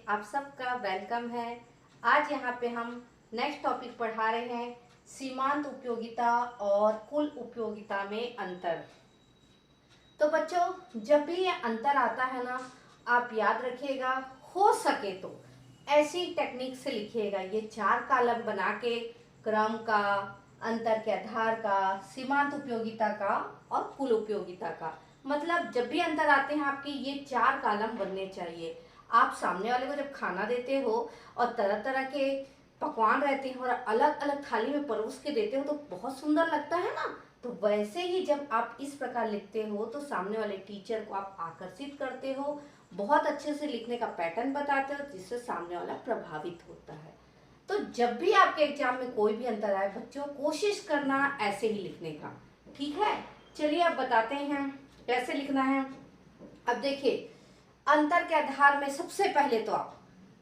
आप सबका वेलकम है। आज यहाँ पे हम नेक्स्ट टॉपिक पढ़ा रहे हैं, सीमांत उपयोगिता और कुल उपयोगिता में अंतर। तो बच्चों, जब भी ये अंतर आता है ना, आप याद रखिएगा, हो सके तो ऐसी टेक्निक से लिखिएगा। ये 4 कॉलम बना के क्रम का, अंतर के आधार का, सीमांत उपयोगिता का और कुल उपयोगिता का। मतलब जब भी अंतर आते हैं आपके, ये 4 कॉलम बनने चाहिए। आप सामने वाले को जब खाना देते हो और तरह तरह के पकवान रहते हैं और अलग अलग थाली में परोस के देते हो तो बहुत सुंदर लगता है ना। तो वैसे ही जब आप इस प्रकार लिखते हो तो सामने वाले टीचर को आप आकर्षित करते हो, बहुत अच्छे से लिखने का पैटर्न बताते हो, जिससे सामने वाला प्रभावित होता है। तो जब भी आपके एग्जाम में कोई भी अंतर आए बच्चों, कोशिश करना ऐसे ही लिखने का, ठीक है। चलिए अब बताते हैं कैसे लिखना है। अब देखिए, अंतर के आधार में सबसे पहले तो आप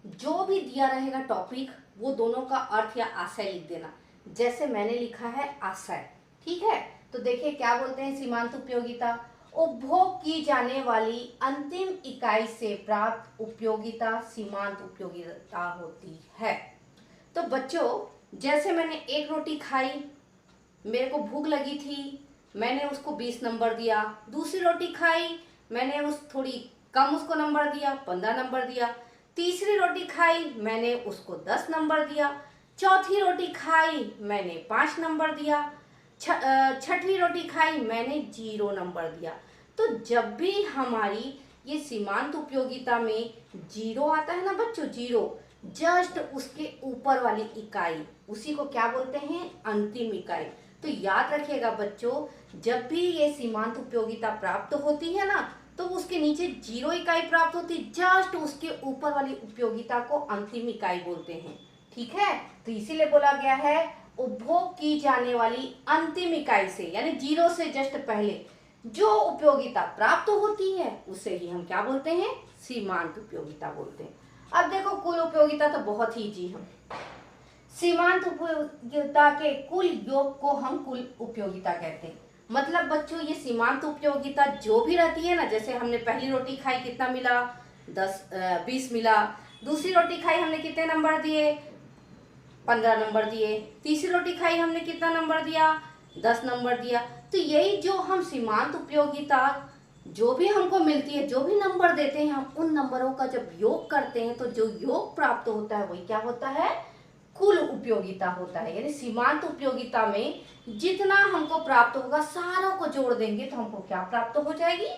जो भी दिया रहेगा टॉपिक, वो दोनों का अर्थ या आशय लिख देना। जैसे मैंने लिखा है आशय, ठीक है। तो देखिए क्या बोलते हैं, सीमांत उपयोगिता, उपभोग की जाने वाली अंतिम इकाई से प्राप्त उपयोगिता सीमांत उपयोगिता होती है। तो बच्चों, जैसे मैंने एक रोटी खाई, मेरे को भूख लगी थी, मैंने उसको 20 नंबर दिया। दूसरी रोटी खाई, मैंने उस थोड़ी कम उसको नंबर दिया, 15 नंबर दिया। तीसरी रोटी खाई, मैंने उसको 10 नंबर दिया। चौथी रोटी खाई, मैंने 5 नंबर दिया। छठवीं रोटी खाई, मैंने 0 नंबर दिया। तो जब भी हमारी ये सीमांत उपयोगिता में 0 आता है ना बच्चों, 0 जस्ट उसके ऊपर वाली इकाई, उसी को क्या बोलते हैं, अंतिम इकाई। तो याद रखिएगा बच्चों, जब भी ये सीमांत उपयोगिता प्राप्त होती है ना, तो उसके नीचे 0 इकाई प्राप्त होती, जस्ट उसके ऊपर वाली उपयोगिता को अंतिम इकाई बोलते हैं, ठीक है। तो इसीलिए बोला गया है उपभोग की जाने वाली अंतिम इकाई से, यानी 0 से जस्ट पहले जो उपयोगिता प्राप्त होती है उसे ही हम क्या बोलते हैं, सीमांत उपयोगिता बोलते हैं। अब देखो, कुल उपयोगिता तो बहुत ही इजी है। सीमांत उपयोगिता के कुल योग को हम कुल उपयोगिता कहते हैं। मतलब बच्चों, ये सीमांत उपयोगिता जो भी रहती है ना, जैसे हमने पहली रोटी खाई, कितना मिला, 20 मिला। दूसरी रोटी खाई, हमने कितने नंबर दिए, 15 नंबर दिए। तीसरी रोटी खाई, हमने कितना नंबर दिया, 10 नंबर दिया। तो यही जो हम सीमांत उपयोगिता जो भी हमको मिलती है, जो भी नंबर देते हैं, हम उन नंबरों का जब योग करते हैं तो जो योग प्राप्त होता है वही क्या होता है, कुल उपयोगिता होता है। यानी सीमांत उपयोगिता में जितना हमको प्राप्त होगा, सारों को जोड़ देंगे तो हमको क्या प्राप्त हो जाएगी,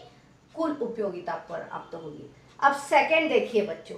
कुल उपयोगिता प्राप्त होगी। अब सेकंड देखिए बच्चों,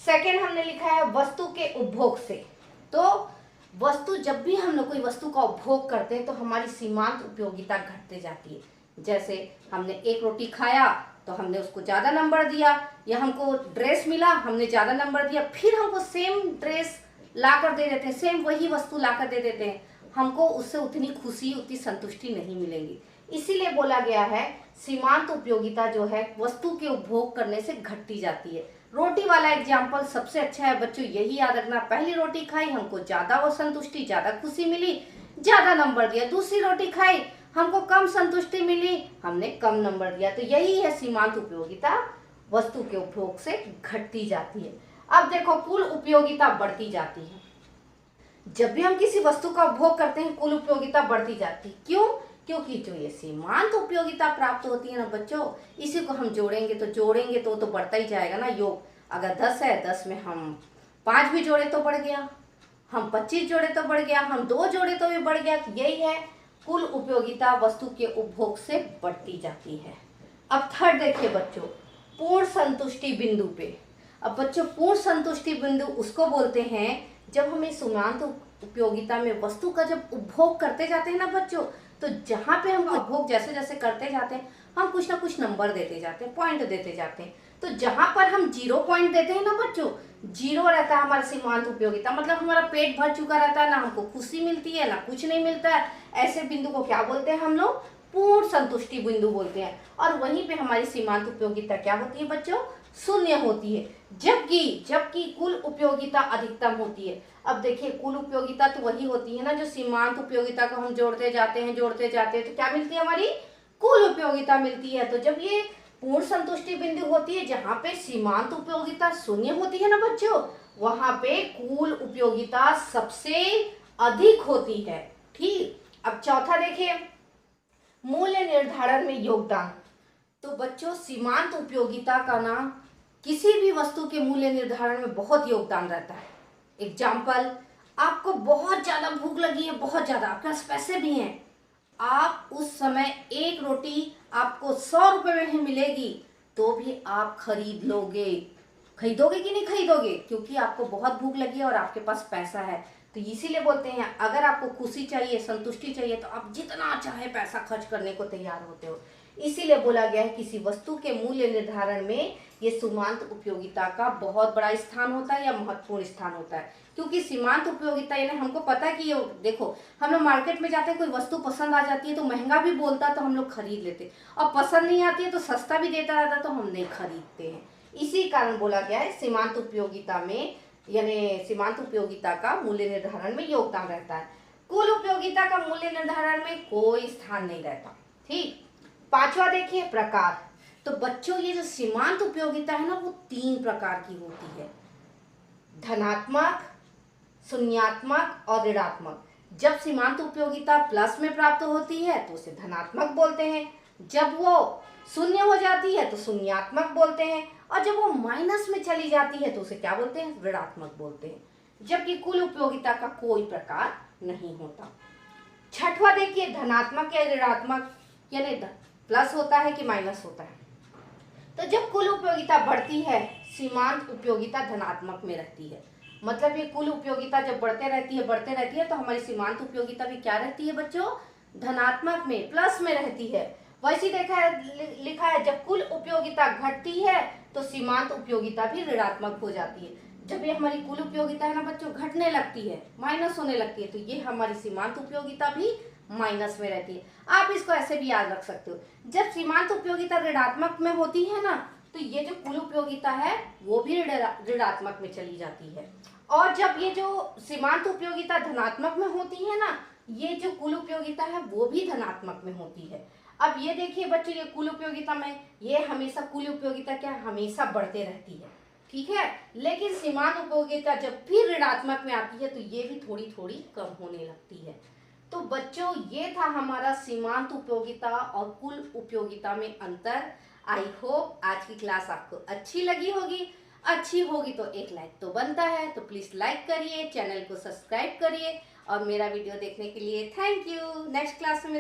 सेकंड हमने लिखा है वस्तु के उपभोग से। तो वस्तु, जब भी हम लोग कोई वस्तु का उपभोग करते हैं तो हमारी सीमांत उपयोगिता घटते जाती है। जैसे हमने एक रोटी खाया तो हमने उसको ज्यादा नंबर दिया, या हमको ड्रेस मिला, हमने ज्यादा नंबर दिया, फिर हमको सेम ड्रेस ला कर दे देते हैं, सेम वही वस्तु ला कर दे देते हैं, हमको उससे उतनी खुशी, उतनी संतुष्टि नहीं मिलेगी। इसीलिए बोला गया है सीमांत उपयोगिता जो है वस्तु के उपभोग करने से घटती जाती है। रोटी वाला एग्जाम्पल सबसे अच्छा है बच्चों, यही याद रखना। पहली रोटी खाई, हमको ज्यादा वो संतुष्टि, ज्यादा खुशी मिली, ज्यादा नंबर दिया। दूसरी रोटी खाई, हमको कम संतुष्टि मिली, हमने कम नंबर दिया। तो यही है सीमांत उपयोगिता, वस्तु के उपभोग से घटती जाती है। अब देखो, कुल उपयोगिता बढ़ती जाती है। जब भी हम किसी वस्तु का उपभोग करते हैं, कुल उपयोगिता बढ़ती जाती है। क्यों? क्योंकि जो ये सीमांत उपयोगिता प्राप्त होती है ना बच्चों, इसी को हम जोड़ेंगे तो बढ़ता ही जाएगा ना योग। अगर 10 है, 10 में हम 5 भी जोड़े तो बढ़ गया, हम 25 जोड़े तो बढ़ गया, हम 2 जोड़े तो भी बढ़ गया। तो यही है, कुल उपयोगिता वस्तु के उपभोग से बढ़ती जाती है। अब थर्ड देखिए बच्चों, पूर्ण संतुष्टि बिंदु पे। अब बच्चों, पूर्ण संतुष्टि बिंदु उसको बोलते हैं जब हमें सीमांत उपयोगिता में वस्तु का जब उपभोग करते जाते हैं ना बच्चों, तो जहाँ पे हम उपभोग जैसे जैसे करते जाते हैं, हम कुछ ना कुछ नंबर देते जाते हैं, पॉइंट देते जाते हैं। तो जहाँ पर हम 0 पॉइंट देते हैं ना बच्चों, 0 रहता है हमारा सीमांत उपयोगिता, मतलब हमारा पेट भर चुका रहता है, ना हमको खुशी मिलती है, ना कुछ नहीं मिलता है। ऐसे बिंदु को क्या बोलते हैं हम लोग, पूर्ण संतुष्टि बिंदु बोलते हैं। और वहीं पे हमारी सीमांत उपयोगिता क्या होती है बच्चों, शून्य होती है। जबकि कुल उपयोगिता अधिकतम होती है। अब देखिए, कुल उपयोगिता तो वही होती है ना जो सीमांत उपयोगिता को हम जोड़ते जाते हैं तो क्या मिलती है, हमारी कुल उपयोगिता मिलती है। तो जब ये पूर्ण संतुष्टि बिंदु होती है जहाँ पे सीमांत उपयोगिता शून्य होती है ना बच्चों, वहां पे कुल उपयोगिता सबसे अधिक होती है। ठीक, अब चौथा देखिए, मूल्य निर्धारण में योगदान। तो बच्चों सीमांत उपयोगिता का ना किसी भी वस्तु के मूल्य निर्धारण में बहुत योगदान रहता है। एग्जाम्पल, आपको बहुत ज्यादा भूख लगी है, बहुत ज्यादा, आपके पास पैसे भी हैं, आप उस समय एक रोटी आपको 100 रुपए में ही मिलेगी तो भी आप खरीद लोगे। खरीदोगे कि नहीं खरीदोगे? क्योंकि आपको बहुत भूख लगी है और आपके पास पैसा है। तो इसीलिए बोलते हैं अगर आपको खुशी चाहिए, संतुष्टि चाहिए, तो आप जितना चाहे पैसा खर्च करने को तैयार होते हो। इसीलिए बोला गया है किसी वस्तु के मूल्य निर्धारण में ये सीमांत उपयोगिता का बहुत बड़ा स्थान होता है या महत्वपूर्ण स्थान होता है। क्योंकि सीमांत उपयोगिता यानी हमको पता है कि ये देखो, हम लोग मार्केट में जाते हैं, कोई वस्तु पसंद आ जाती है तो महंगा भी बोलता है तो हम लोग खरीद लेते, और पसंद नहीं आती है तो सस्ता भी देता रहता है तो हम नहीं खरीदते हैं। इसी कारण बोला गया है सीमांत उपयोगिता में, यानी सीमांत उपयोगिता का मूल्य निर्धारण में योगदान रहता है। कुल उपयोगिता का मूल्य निर्धारण में कोई स्थान नहीं रहता। ठीक, पांचवा देखिए, प्रकार। तो बच्चों ये जो सीमांत उपयोगिता है ना वो 3 प्रकार की होती है, धनात्मक, शून्यात्मक और ऋणात्मक। जब सीमांत उपयोगिता प्लस में प्राप्त होती है तो उसे धनात्मक बोलते हैं, जब वो शून्य हो जाती है तो शून्यात्मक बोलते हैं, और जब वो माइनस में चली जाती है तो उसे क्या बोलते हैं? ऋणात्मक बोलते हैं। जबकि कुल उपयोगिता का कोई प्रकार नहीं होता। छठवां देखिए, धनात्मक या ऋणात्मक, यानी प्लस होता है कि माइनस होता है। तो जब कुल उपयोगिता बढ़ती है, सीमांत उपयोगिता धनात्मक में रहती है। मतलब ये कुल उपयोगिता जब बढ़ते रहती है तो हमारी सीमांत उपयोगिता भी क्या रहती है बच्चों? धनात्मक में, प्लस में रहती है। वैसे देखा है, लिखा है जब कुल उपयोगिता घटती है तो सीमांत उपयोगिता भी ऋणात्मक हो जाती है। जब ये हमारी कुल उपयोगिता है ना बच्चों घटने लगती है, माइनस होने लगती है, तो ये हमारी सीमांत उपयोगिता भी माइनस में रहती है। आप इसको ऐसे भी याद रख सकते हो, जब सीमांत उपयोगिता ऋणात्मक में होती है ना तो ये जो कुल उपयोगिता है वो भी ऋणात्मक में चली जाती है, और जब ये जो सीमांत उपयोगिता धनात्मक में होती है ना, ये जो कुल उपयोगिता है वो भी धनात्मक में होती है। अब ये देखिए बच्चों, ये कुल उपयोगिता में ये हमेशा कुल उपयोगिता क्या हमेशा बढ़ते रहती है, ठीक है, लेकिन सीमांत उपयोगिता जब फिर ऋणात्मक में आती है तो ये भी थोड़ी थोड़ी कम होने लगती है। तो बच्चों ये था हमारा सीमांत उपयोगिता और कुल उपयोगिता में अंतर। आई होप आज की क्लास आपको अच्छी लगी होगी। अच्छी होगी तो एक लाइक तो बनता है, तो प्लीज लाइक करिए, चैनल को सब्सक्राइब करिए, और मेरा वीडियो देखने के लिए थैंक यू। नेक्स्ट क्लास में